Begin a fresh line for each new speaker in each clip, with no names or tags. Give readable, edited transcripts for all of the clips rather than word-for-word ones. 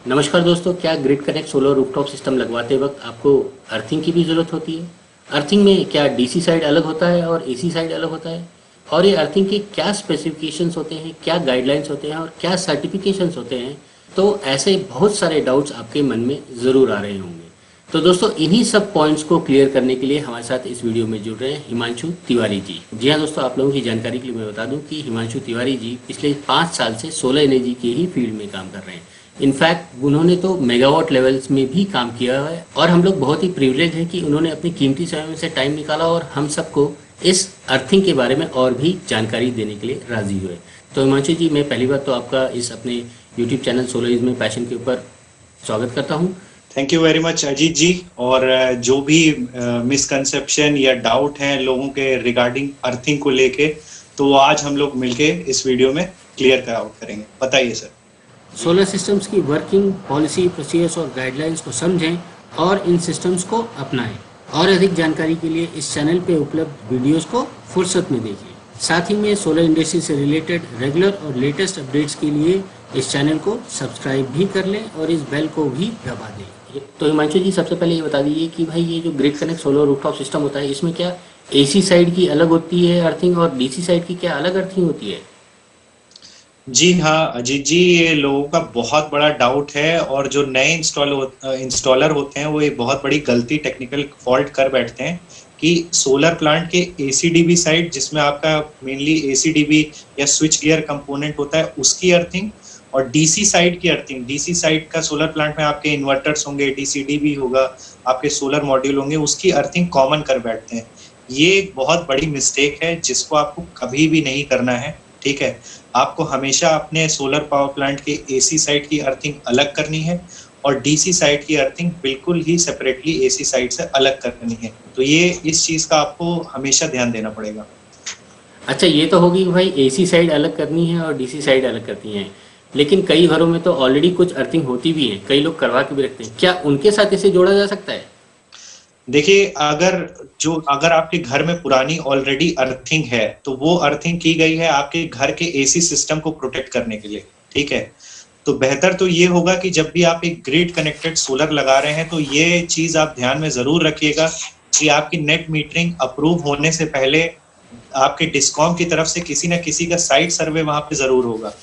नमस्कार दोस्तों, क्या grid connect solar rooftop system लगवाते वक्त आपको अर्थिंग की भी ज़रूरत होती है? अर्थिंग में क्या डीसी साइड अलग होता है और एसी साइड अलग होता है? और ये अर्थिंग के क्या स्पेसिफिकेशंस होते हैं, क्या गाइडलाइंस होते हैं और क्या सर्टिफिकेशंस होते हैं? तो ऐसे बहुत सारे डाउट्स आपके मन में ज़रूर आ रहे होंगे। तो दोस्तों, इन्हीं सब पॉइंट्स को क्लियर करने के लिए हमारे साथ इस वीडियो में जुड़ रहे हैं हिमांशु तिवारी जी। जी हाँ दोस्तों, आप लोगों की जानकारी के लिए मैं बता दूं कि हिमांशु तिवारी जी पिछले 5 साल से सोलर एनर्जी के ही फील्ड में काम कर रहे हैं। इनफैक्ट उन्होंने तो मेगावाट लेवल्स में भी काम किया है और हम लोग बहुत ही प्रिविलेज हैं कि उन्होंने अपनी कीमती समय में से टाइम निकाला और हम सबको इस अर्थिंग के बारे में और भी जानकारी देने के लिए राजी हुए। तो हिमांशु जी, मैं पहली बार तो आपका इस अपने YouTube channel solar is my passion के ऊपर स्वागत करता हूँ।
Thank you very much Ajit ji. और जो भी मिसकंसेप्शन या डाउट हैं लोगों के रिगार्डिंग अर्थिंग को लेके, तो आज हम लोग मिलके इस वीडियो में क्लियर आउट करेंगे। बताइए सर।
सोलर सिस्टम्स की वर्किंग, पॉलिसी, प्रोसीजर्स और गाइडलाइंस को समझें और इन सिस्टम्स को अपनाएं। और अधिक जानकारी के लिए इस चैनल पे उपलब्ध वीडियोस को फुर्सत में देखिए। साथ ही में सोलर इंडस्ट्री से रिलेटेड रेगुलर और लेटेस्ट अपडेट्स के लिए इस चैनल को सब्सक्राइब भी कर लें और इस बेल को भी दबा दें। तो हिमांशु जी, सबसे पहले ये बता दीजिए कि भाई ये जो grid connect solar rooftop system होता है, इसमें क्या एसी साइड की अलग होती है अर्थिंग और डीसी साइड की क्या अलग अर्थिंग होती है?
जी हाँ अजीत जी, ये लोगों का बहुत बड़ा डाउट है और जो नए इंस्टॉलर होते हैं वो ये बहुत बड़ी गलती, टेक्निकल फॉल्ट कर बैठते हैं कि सोलर प्लांट के एसीडीबी साइड, जिसमें आपका मेनली एसीडीबी या स्विच गियर कंपोनेंट होता है, उसकी अर्थिंग और डीसी साइड की अर्थिंग, डीसी साइड का सोलर प्लांट में आपके इन्वर्टर्स होंगे, डीसीडीबी होगा, आपके सोलर मॉड्यूल होंगे, उसकी अर्थिंग कॉमन कर बैठते हैं। ये एक बहुत बड़ी मिस्टेक है जिसको आपको कभी भी नहीं करना है। ठीक है, आपको हमेशा अपने सोलर पावर प्लांट के एसी साइड की अर्थिंग अलग करनी है और डीसी साइड की अर्थिंग बिल्कुल ही सेपरेटली एसी साइड से अलग करनी है। तो ये इस चीज का आपको हमेशा ध्यान देना पड़ेगा।
अच्छा, ये तो होगी कि भाई एसी साइड अलग करनी है और डीसी साइड अलग करनी है, लेकिन कई घरों में तो ऑलरेडी कुछ अर्थिंग होती भी है, कई लोग करवा के भी रखते हैं। क्या उनके साथ इसे जोड़ा जा सकता है?
देखिए, अगर आपके घर में पुरानी ऑलरेडी अर्थिंग है तो वो अर्थिंग की गई है आपके घर के एसी सिस्टम को प्रोटेक्ट करने के लिए। ठीक है, तो बेहतर तो ये होगा कि जब भी आप एक ग्रिड कनेक्टेड सोलर लगा रहे हैं तो ये चीज आप ध्यान में जरूर रखिएगा कि आपकी नेट मीटरिंग अप्रूव होने से पहले आपके डिस्कॉम की तरफ से किसी न किसी का साइट सर्वे वहां पे जरूर होगा।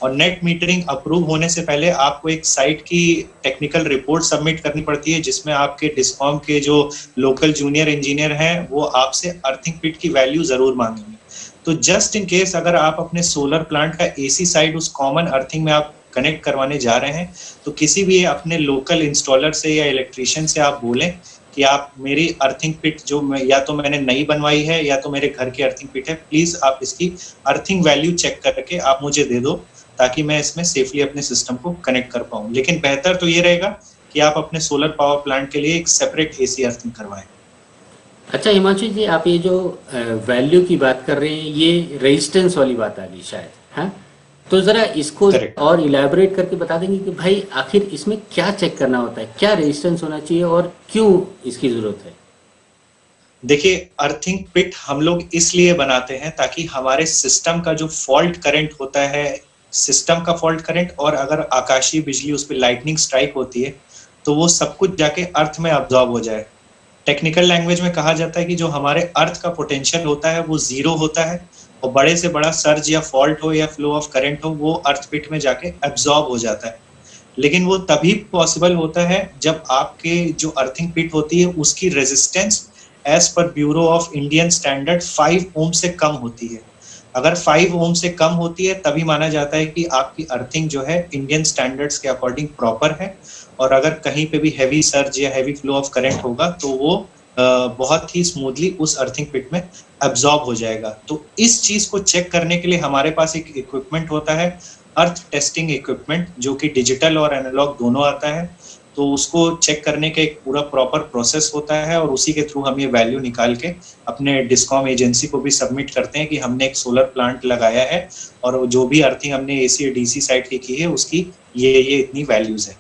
और नेट मीटरिंग अप्रूव होने से पहले आपको एक साइट की टेक्निकल रिपोर्ट सबमिट करनी पड़ती है, जिसमें आपके डिस्कॉम के जो लोकल जूनियर इंजीनियर हैं वो आपसे अर्थिंग पिट की वैल्यू जरूर मांगेंगे। तो जस्ट इन केस अगर आप अपने सोलर प्लांट का एसी साइड उस कॉमन अर्थिंग में आप कनेक्ट करवाने जा रहे हैं, तो किसी भी अपने लोकल इंस्टॉलर से या इलेक्ट्रीशियन से आप बोलें कि आप मेरी अर्थिंग पिट जो या तो मैंने नई बनवाई है या तो मेरे घर की अर्थिंग पिट है, प्लीज आप इसकी अर्थिंग वैल्यू चेक करके आप मुझे दे दो ताकि मैं इसमें सेफली अपने सिस्टम को कनेक्ट कर पाऊं। लेकिन बेहतर तो ये रहेगा कि आप अपने सोलर पावर प्लांट के लिए एक सेपरेट एसी अर्थिंग करवाएं।
अच्छा हिमांशु जी, आप ये जो वैल्यू की बात कर रहे हैं, ये रेजिस्टेंस वाली बात आ गई शायद, हाँ? तो ज़रा इसको
Correct.
और इलेबोरेट करके बता देंगे कि भाई आखिर इसमें क्या चेक करना होता है, क्या रेजिस्टेंस होना चाहिए और क्यों इसकी ज़रूरत है?
देखिए, अर्थिंग पिट हम लोग इसलिए बनाते हैं ताकि हमारे सिस्टम का जो फॉल्ट करंट होता है, सिस्टम का फॉल्ट करंट, और अगर आकाशीय बिजली उस पर लाइटनिंग स्ट्राइक होती है तो वो सब कुछ जाके अर्थ में अब्जॉर्ब हो जाए। टेक्निकल लैंग्वेज में कहा जाता है कि जो हमारे अर्थ का पोटेंशियल होता है वो जीरो होता है और बड़े से बड़ा सर्ज या फॉल्ट हो या फ्लो ऑफ करंट हो वो अर्थ पिट में जाके एब्जॉर्ब हो जाता है। लेकिन वो तभी पॉसिबल होता है जब आपके जो अर्थिंग पिट होती है उसकी resistance as per Bureau of Indian Standard 5 ohm से कम होती है। अगर 5 ओम से कम होती है तभी माना जाता है कि आपकी अर्थिंग जो है इंडियन स्टैंडर्ड्स के अकॉर्डिंग प्रॉपर है। और अगर कहीं पे भी हैवी सर्ज या हैवी फ्लो ऑफ करंट होगा तो वो बहुत ही स्मूथली उस अर्थिंग पिट में एब्जॉर्ब हो जाएगा। तो इस चीज को चेक करने के लिए हमारे पास एक इक्विपमेंट होता है, अर्थ टेस्टिंग इक्विपमेंट, जो कि डिजिटल और एनालॉग दोनों आता है। तो उसको चेक करने का एक पूरा प्रॉपर प्रोसेस होता है और उसी के थ्रू हम ये वैल्यू निकाल के अपने डिस्कॉम एजेंसी को भी सबमिट करते हैं कि हमने एक सोलर प्लांट लगाया है और जो भी अर्थिंग हमने एसी और डीसी साइड की है उसकी ये इतनी वैल्यूज है।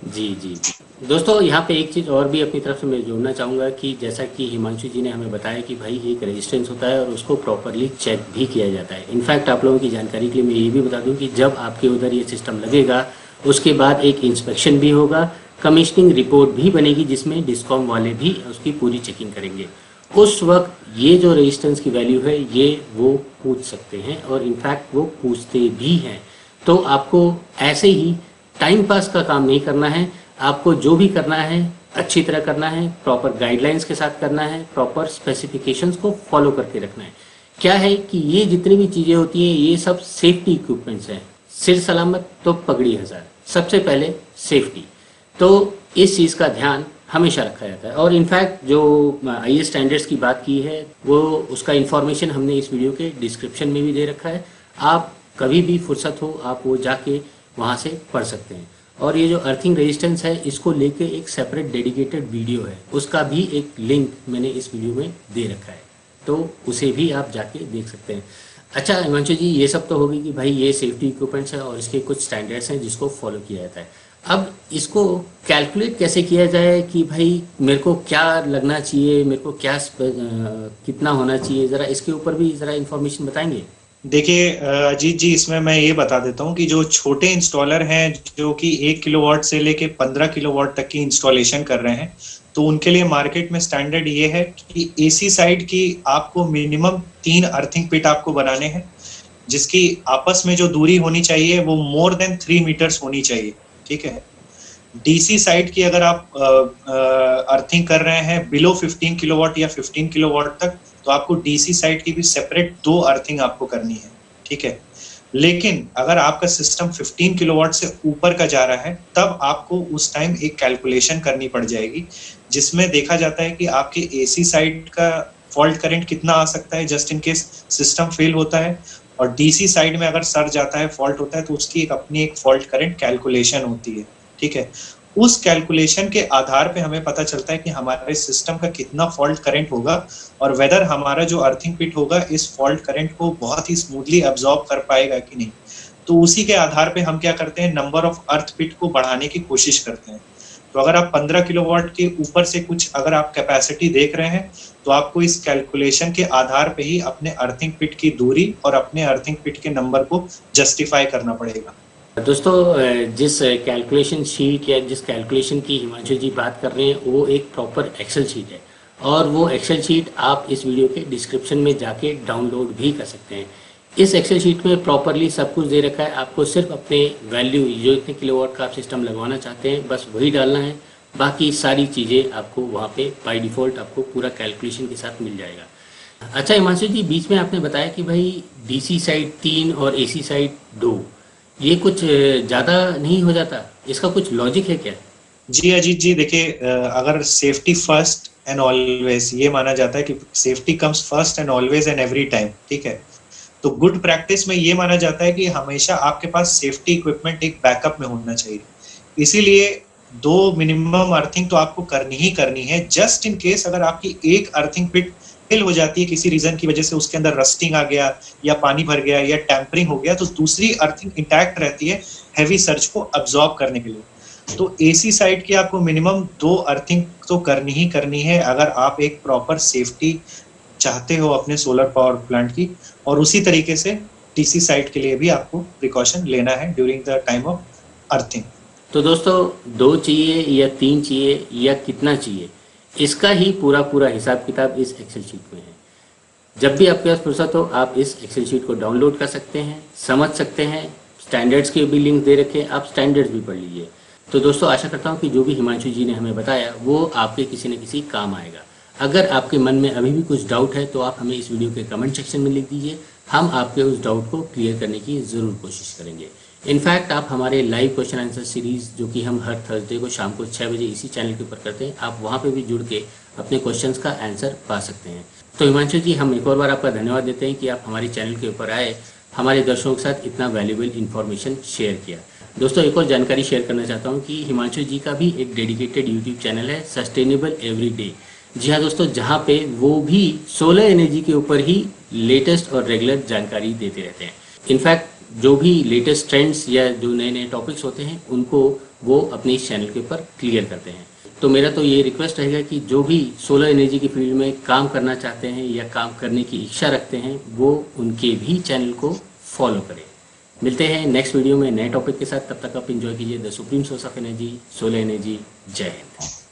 जी जी जी दोस्तों, यहाँ पे एक चीज़ और भी अपनी तरफ से मैं जोड़ना चाहूँगा कि जैसा कि हिमांशु जी ने हमें बताया कि भाई एक रेजिस्टेंस होता है और उसको प्रॉपरली चेक भी किया जाता है। इनफैक्ट आप लोगों की जानकारी के लिए मैं ये भी बता दूँ कि जब आपके उधर ये सिस्टम लगेगा उसके बाद एक इंस्पेक्शन भी होगा, कमीशनिंग रिपोर्ट भी बनेगी जिसमें डिस्कॉम वाले भी उसकी पूरी चेकिंग करेंगे। उस वक्त ये जो रेजिस्टेंस की वैल्यू है ये वो पूछ सकते हैं और इनफैक्ट वो पूछते भी हैं। तो आपको ऐसे ही टाइम पास का काम नहीं करना है, आपको जो भी करना है अच्छी तरह करना है, प्रॉपर गाइडलाइंस के साथ करना है, प्रॉपर स्पेसिफिकेशंस को फॉलो करके रखना है। क्या है कि ये जितनी भी चीज़ें होती हैं ये सब सेफ्टी इक्विपमेंट्स हैं। सिर सलामत तो पगड़ी हजार, सबसे पहले सेफ्टी। तो इस चीज़ का ध्यान हमेशा रखा जाता है और इनफैक्ट जो आईएएस स्टैंडर्ड्स की बात की है वो उसका इन्फॉर्मेशन हमने इस वीडियो के डिस्क्रिप्शन में भी दे रखा है। आप कभी भी फुर्सत हो आप वो जाके वहाँ से पढ़ सकते हैं। और ये जो अर्थिंग रेजिस्टेंस है इसको लेके एक सेपरेट डेडिकेटेड वीडियो है, उसका भी एक लिंक मैंने इस वीडियो में दे रखा है, तो उसे भी आप जाके देख सकते हैं। अच्छा हिमांशु जी, ये सब तो होगी कि भाई ये सेफ्टी इक्विपमेंट्स है और इसके कुछ स्टैंडर्ड्स हैं जिसको फॉलो किया जाता है। अब इसको कैलकुलेट कैसे किया जाए कि भाई मेरे को क्या लगना चाहिए, मेरे को क्या कितना होना चाहिए, ज़रा इसके ऊपर भी ज़रा इन्फॉर्मेशन बताएंगे।
देखिए अजीत जी, इसमें मैं ये बता देता हूँ कि जो छोटे इंस्टॉलर हैं जो कि 1 किलोवाट से लेके 15 किलोवाट तक की इंस्टॉलेशन कर रहे हैं, तो उनके लिए मार्केट में स्टैंडर्ड ये है कि एसी साइड की आपको मिनिमम 3 अर्थिंग पिट आपको बनाने हैं, जिसकी आपस में जो दूरी होनी चाहिए वो मोर देन 3 मीटर्स होनी चाहिए। ठीक है। डीसी साइड की अगर आप अर्थिंग कर रहे हैं बिलो 15 किलोवाट या 15 किलोवाट तक, तो आपको डीसी साइड की भी सेपरेट 2 अर्थिंग आपको करनी है। ठीक है। लेकिन अगर आपका सिस्टम 15 किलोवाट से ऊपर का जा रहा है तब आपको उस टाइम एक कैलकुलेशन करनी पड़ जाएगी, जिसमें देखा जाता है कि आपके एसी साइड का फॉल्ट करंट कितना आ सकता है just in case system fail होता है, और डीसी साइड में अगर सर जाता है, फॉल्ट होता है, तो उसकी एक अपनी एक फॉल्ट करंट कैलकुलेशन होती है। ठीक है। उस कैलकुलेशन के आधार पे हमें पता चलता है कि हमारे सिस्टम का कितना फॉल्ट करंट होगा और वेदर हमारा जो अर्थिंग पिट होगा इस फॉल्ट करंट को बहुत ही स्मूथली अब्सॉर्ब कर पाएगा कि नहीं। तो उसी के आधार पे हम क्या करते हैं, नंबर ऑफ अर्थ पिट को बढ़ाने की कोशिश करते हैं। तो अगर आप 15 किलोवाट के ऊपर से कुछ अगर आप कैपेसिटी देख रहे हैं तो आपको इस कैलकुलेशन के आधार पे ही अपने अर्थिंग पिट की दूरी और अपने अर्थिंग पिट के नंबर को जस्टिफाई करना पड़ेगा।
दोस्तों, जिस कैलकुलेशन शीट या जिस कैलकुलेशन की हिमांशु जी बात कर रहे हैं वो एक प्रॉपर एक्सेल शीट है और वो एक्सेल शीट आप इस वीडियो के डिस्क्रिप्शन में जाके डाउनलोड भी कर सकते हैं। इस एक्सेल शीट में प्रॉपरली सब कुछ दे रखा है। आपको सिर्फ अपने वैल्यू जो इतने किलोवाट का आप सिस्टम लगवाना चाहते हैं बस वही डालना है, बाकी सारी चीज़ें आपको वहाँ पे बाय डिफ़ॉल्ट आपको पूरा कैलकुलेशन के साथ मिल जाएगा। अच्छा हिमांशु जी, बीच में आपने बताया कि भाई डीसी साइड 3 और एसी साइड 2, ये कुछ ज़्यादा नहीं हो जाता, इसका कुछ लॉजिक है क्या?
जी अजीत जी, देखिए अगर सेफ्टी फर्स्ट एंड ऑलवेज ये माना जाता है कि safety comes first and always and every time. ठीक है। तो गुड प्रैक्टिस में ये माना जाता है कि हमेशा आपके पास सेफ्टी इक्विपमेंट एक बैकअप में होना चाहिए। इसीलिए 2 मिनिमम अर्थिंग तो आपको करनी ही करनी है, जस्ट इन केस अगर आपकी एक अर्थिंग पिट फेल हो जाती है किसी रीजन की वजह से, उसके अंदर रस्टिंग आ गया या पानी भर गया या टैंपरिंग हो गया, तो दूसरी अर्थिंग इंटैक्ट रहती है हैवी सर्ज को अब्सॉर्ब करने के लिए। तो एसी साइड की आपको मिनिमम 2 अर्थिंग तो करनी ही करनी है अगर आप एक प्रॉपर सेफ्टी चाहते हो अपने सोलर पावर प्लांट की, और उसी तरीके से डीसी साइड के लिए भी आपको प्रिकॉशन लेना है during the time of earthing.
तो दोस्तों 2 चाहिए या 3 चाहिए या कितना चाहिए, इसका ही पूरा हिसाब किताब इस एक्सेल शीट में है। जब भी आपके पास फुर्सत हो आप इस एक्सेल शीट को डाउनलोड कर सकते हैं, समझ सकते हैं। स्टैंडर्ड्स के भी लिंक दे रखे, आप स्टैंडर्ड्स भी पढ़ लीजिए। तो दोस्तों आशा करता हूँ कि जो भी हिमांशु जी ने हमें बताया वो आपके किसी न किसी काम आएगा। अगर आपके मन में अभी भी कुछ डाउट है तो आप हमें इस वीडियो के कमेंट सेक्शन में लिख दीजिए, हम आपके उस डाउट को क्लियर करने की ज़रूर कोशिश करेंगे। इनफैक्ट आप हमारे लाइव क्वेश्चन आंसर सीरीज़ जो कि हम हर थर्सडे को शाम को 6 बजे इसी चैनल के ऊपर करते हैं, आप वहाँ पे भी जुड़ के अपने क्वेश्चंस का आंसर पा सकते हैं। तो हिमांशु जी, हम एक और बार आपका धन्यवाद देते हैं कि आप हमारे चैनल के ऊपर आए, हमारे दर्शकों के साथ इतना वैल्यूएबल इन्फॉर्मेशन शेयर किया। दोस्तों एक और जानकारी शेयर करना चाहता हूँ कि हिमांशु जी का भी एक डेडिकेटेड यूट्यूब चैनल है सस्टेनेबल एवरीडे। जी हाँ दोस्तों, जहाँ पे वो भी सोलर एनर्जी के ऊपर ही लेटेस्ट और रेगुलर जानकारी देते रहते हैं। इनफैक्ट जो भी लेटेस्ट ट्रेंड्स या जो नए नए टॉपिक्स होते हैं उनको वो अपने इस चैनल के ऊपर क्लियर करते हैं। तो मेरा तो ये रिक्वेस्ट रहेगा कि जो भी सोलर एनर्जी की फील्ड में काम करना चाहते हैं या काम करने की इच्छा रखते हैं वो उनके भी चैनल को फॉलो करें। मिलते हैं नेक्स्ट वीडियो में नए टॉपिक के साथ, तब तक आप एंजॉय कीजिए the supreme source of energy, solar energy. जय हिंद।